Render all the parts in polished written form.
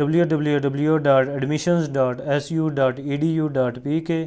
www.admissions.su.edu.pk,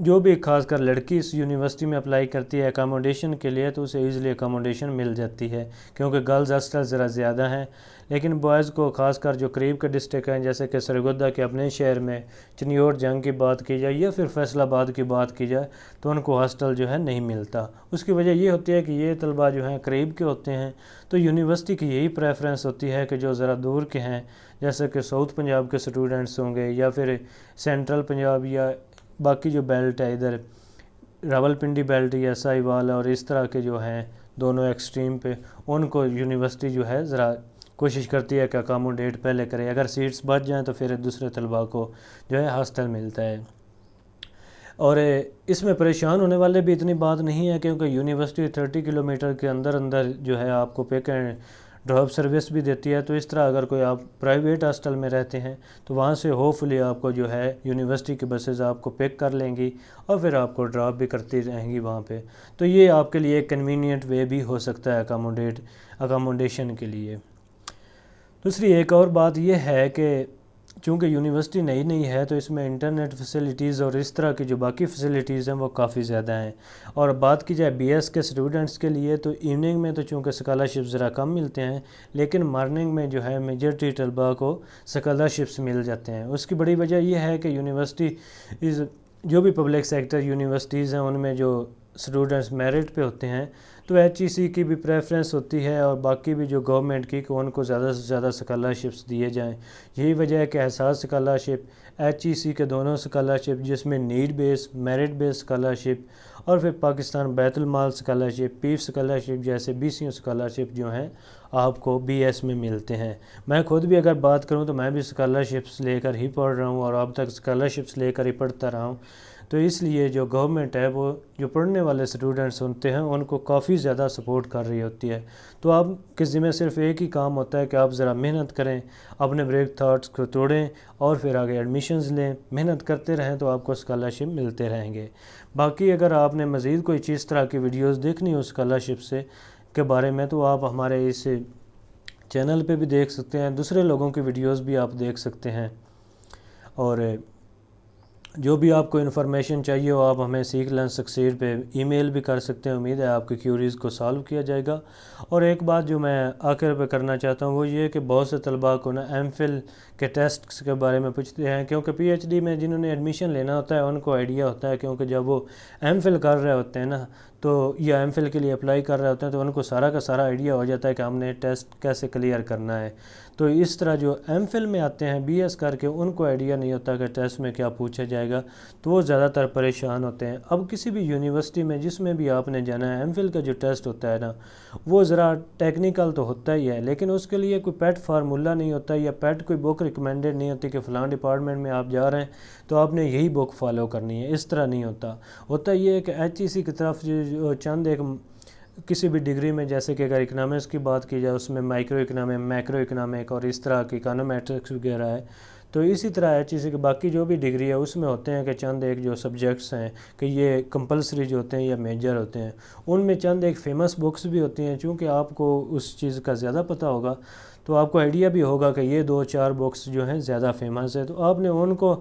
جو بھی خاص کر لڑکی اس یونیورسٹی میں اپلائی کرتی ہے اکاموڈیشن کے لیے تو اسے ایزلی اکاموڈیشن مل جاتی ہے، کیونکہ گرلز ہاسٹل ذرا زیادہ ہیں، لیکن بوائز کو خاص کر جو قریب کے ڈسٹرکٹ ہیں جیسے کہ سرگودہ کے اپنے شہر میں چنیور جنگ کی بات کی جائے یا پھر فیصل آباد کی بات کی جائے تو ان کو ہاسٹل جو ہے نہیں ملتا۔ اس کی وجہ یہ ہوتی ہے کہ یہ طلبہ جو ہیں قریب کے ہوتے ہیں، تو یونیورسٹی کی یہی پریفرنس ہوتی ہے کہ جو ذرا دور کے ہیں جیسے کہ ساؤتھ پنجاب کے اسٹوڈنٹس ہوں گے یا پھر سینٹرل پنجاب یا باقی جو بیلٹ ہے ادھر راولپنڈی بیلٹ یا ساہیوال اور اس طرح کے جو ہیں دونوں ایکسٹریم پہ، ان کو یونیورسٹی جو ہے ذرا کوشش کرتی ہے کہ اکاموڈیٹ پہلے کرے، اگر سیٹس بچ جائیں تو پھر دوسرے طلباء کو جو ہے ہاسٹل ملتا ہے۔ اور اس میں پریشان ہونے والے بھی اتنی بات نہیں ہے، کیونکہ یونیورسٹی 30 کلومیٹر کے اندر جو ہے آپ کو پک اینڈ ڈراپ سروس بھی دیتی ہے، تو اس طرح اگر کوئی آپ پرائیویٹ ہاسٹل میں رہتے ہیں تو وہاں سے ہوپفلی آپ کو جو ہے یونیورسٹی کی بسز آپ کو پک کر لیں گی اور پھر آپ کو ڈراپ بھی کرتی رہیں گی وہاں پہ، تو یہ آپ کے لیے ایک کنوینینٹ وے بھی ہو سکتا ہے اکاموڈیشن کے لیے۔ دوسری ایک اور بات یہ ہے کہ چونکہ یونیورسٹی نئی ہے تو اس میں انٹرنیٹ فیسلٹیز اور اس طرح کی جو باقی فیسلٹیز ہیں وہ کافی زیادہ ہیں، اور بات کی جائے بی ایس کے اسٹوڈنٹس کے لیے تو ایوننگ میں تو چونکہ اسکالرشپ ذرا کم ملتے ہیں، لیکن مارننگ میں جو ہے میجورٹی طلباء کو اسکالرشپس مل جاتے ہیں۔ اس کی بڑی وجہ یہ ہے کہ یونیورسٹی جو بھی پبلک سیکٹر یونیورسٹیز ہیں ان میں جو اسٹوڈنٹس میرٹ پہ ہوتے ہیں تو ایچ ای سی کی بھی پریفرنس ہوتی ہے اور باقی بھی جو گورنمنٹ کی کہ ان کو زیادہ سے زیادہ اسکالرشپس دیے جائیں۔ یہی وجہ ہے کہ احساس اسکالرشپ، ایچ ای سی کے دونوں اسکالرشپ جس میں نیڈ بیس، میرٹ بیس اسکالرشپ اور پھر پاکستان بیت المال اسکالرشپ، پیف اسکالرشپ جیسے بی سی اسکالرشپ جو ہیں آپ کو بی ایس میں ملتے ہیں۔ میں خود بھی اگر بات کروں تو میں بھی اسکالرشپس لے کر ہی پڑھ رہا ہوں اور اب تک اسکالرشپس لے کر ہی پڑھتا رہا ہوں، تو اس لیے جو گورنمنٹ ہے وہ جو پڑھنے والے اسٹوڈنٹس ہوتے ہیں ان کو کافی زیادہ سپورٹ کر رہی ہوتی ہے۔ تو آپ کے ذمہ صرف ایک ہی کام ہوتا ہے کہ آپ ذرا محنت کریں، اپنے بریک تھاٹس کو توڑیں اور پھر آگے ایڈمیشنز لیں، محنت کرتے رہیں تو آپ کو اسکالرشپ ملتے رہیں گے۔ باقی اگر آپ نے مزید کوئی چیز طرح کی ویڈیوز دیکھنی ہو اسکالرشپ سے کے بارے میں تو آپ ہمارے اس چینل پہ بھی دیکھ سکتے ہیں، دوسرے لوگوں کی ویڈیوز بھی آپ دیکھ سکتے ہیں، اور جو بھی آپ کو انفارمیشن چاہیے ہو آپ ہمیں سیکھ لرن سکسیڈ پہ ای میل بھی کر سکتے ہیں۔ امید ہے آپ کی کیوریز کو سالو کیا جائے گا۔ اور ایک بات جو میں آخر پہ کرنا چاہتا ہوں وہ یہ کہ بہت سے طلباء کو نا ایم فل کے ٹیسٹس کے بارے میں پوچھتے ہیں، کیونکہ پی ایچ ڈی میں جنہوں نے ایڈمیشن لینا ہوتا ہے ان کو آئیڈیا ہوتا ہے، کیونکہ جب وہ ایم فل کر رہے ہوتے ہیں نا تو یا ایم فل کے لیے اپلائی کر رہے ہوتے ہیں تو ان کو سارا کا سارا آئیڈیا ہو جاتا ہے کہ ہم نے ٹیسٹ کیسے کلیئر کرنا ہے۔ تو اس طرح جو ایم فل میں آتے ہیں بی ایس کر کے ان کو آئیڈیا نہیں ہوتا کہ ٹیسٹ میں کیا پوچھا جائے گا، تو وہ زیادہ تر پریشان ہوتے ہیں۔ اب کسی بھی یونیورسٹی میں جس میں بھی آپ نے جانا ہے ایم فل کا جو ٹیسٹ ہوتا ہے نا وہ ذرا ٹیکنیکل تو ہوتا ہی ہے، لیکن اس کے لیے کوئی پیٹ فارمولہ نہیں ہوتا یا پیٹ کوئی بک ریکمینڈڈ نہیں ہوتی کہ فلاں ڈپارٹمنٹ میں آپ جا رہے ہیں تو آپ نے یہی بک فالو کرنی ہے، اس طرح نہیں ہوتا۔ ہوتا یہ ہے کہ ایچ ای سی کی طرف جو چند ایک کسی بھی ڈگری میں جیسے کہ اگر اکنامکس کی بات کی جائے اس میں مائکرو اکنامک، میکرو اکنامک اور اس طرح کی اکانومیٹرکس وغیرہ ہے، تو اسی طرح ایچ ای سی کی باقی جو بھی ڈگری ہے اس میں ہوتے ہیں کہ چند ایک جو سبجیکٹس ہیں کہ یہ کمپلسری جو ہوتے ہیں یا میجر ہوتے ہیں، ان میں چند ایک فیمس بکس بھی ہوتی ہیں۔ چونکہ آپ کو اس چیز کا زیادہ پتہ ہوگا تو آپ کو آئیڈیا بھی ہوگا کہ یہ 2-4 بکس جو ہیں زیادہ فیمس ہے، تو آپ نے ان کو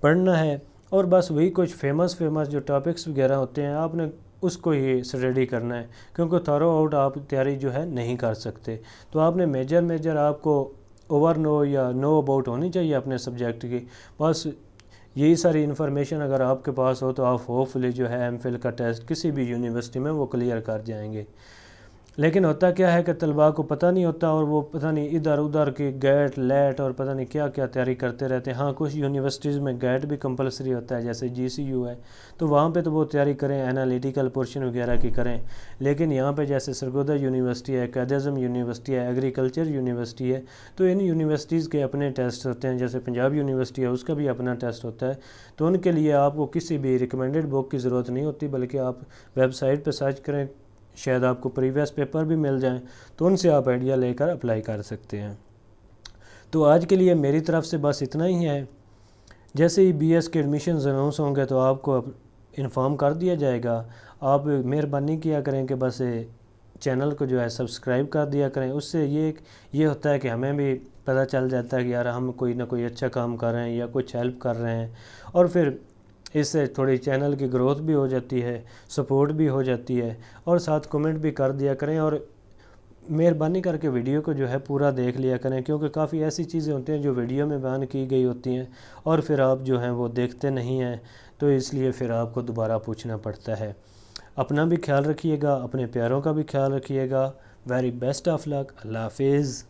پڑھنا ہے اور بس وہی کچھ فیمس جو ٹاپکس وغیرہ ہوتے ہیں آپ نے اس کو ہی اسٹڈی کرنا ہے، کیونکہ تھارو آؤٹ آپ تیاری جو ہے نہیں کر سکتے۔ تو آپ نے میجر آپ کو اوور نو یا نو اباؤٹ ہونی چاہیے اپنے سبجیکٹ کی، بس یہی ساری انفارمیشن اگر آپ کے پاس ہو تو آپ ہوپفلی جو ہے ایم فل کا ٹیسٹ کسی بھی یونیورسٹی میں وہ کلیئر کر جائیں گے۔ لیکن ہوتا کیا ہے کہ طلباء کو پتہ نہیں ہوتا اور وہ پتہ نہیں ادھر ادھر کی گیٹ لیٹ اور پتہ نہیں کیا کیا تیاری کرتے رہتے ہیں۔ ہاں کچھ یونیورسٹیز میں گیٹ بھی کمپلسری ہوتا ہے جیسے جی سی یو ہے، تو وہاں پہ تو وہ تیاری کریں، انالیٹیکل پورشن وغیرہ کی کریں، لیکن یہاں پہ جیسے سرگودہ یونیورسٹی ہے، قائد اعظم یونیورسٹی ہے، ایگریکلچر یونیورسٹی ہے، تو ان یونیورسٹیز کے اپنے ٹیسٹ ہوتے ہیں، جیسے پنجاب یونیورسٹی ہے اس کا بھی اپنا ٹیسٹ ہوتا ہے، تو ان کے لیے آپ کو کسی بھی ریکمینڈڈ بک کی ضرورت نہیں ہوتی، بلکہ آپ ویب سائٹ پہ سرچ کریں، شاید آپ کو پریویس پیپر بھی مل جائیں تو ان سے آپ آئیڈیا لے کر اپلائی کر سکتے ہیں۔ تو آج کے لیے میری طرف سے بس اتنا ہی ہے۔ جیسے ہی بی ایس کے ایڈمیشنز اناؤنس ہوں گے تو آپ کو انفارم کر دیا جائے گا۔ آپ مہربانی کیا کریں کہ بس چینل کو جو ہے سبسکرائب کر دیا کریں، اس سے یہ ہوتا ہے کہ ہمیں بھی پتہ چل جاتا ہے کہ یار ہم کوئی نہ کوئی اچھا کام کر رہے ہیں یا کچھ ہیلپ کر رہے ہیں، اور پھر اس سے تھوڑی چینل کی گروتھ بھی ہو جاتی ہے، سپورٹ بھی ہو جاتی ہے، اور ساتھ کمنٹ بھی کر دیا کریں، اور مہربانی کر کے ویڈیو کو جو ہے پورا دیکھ لیا کریں، کیونکہ کافی ایسی چیزیں ہوتی ہیں جو ویڈیو میں بیان کی گئی ہوتی ہیں اور پھر آپ جو ہیں وہ دیکھتے نہیں ہیں، تو اس لیے پھر آپ کو دوبارہ پوچھنا پڑتا ہے۔ اپنا بھی خیال رکھیے گا، اپنے پیاروں کا بھی خیال رکھیے گا۔ ویری بیسٹ آف لک۔ اللہ حافظ۔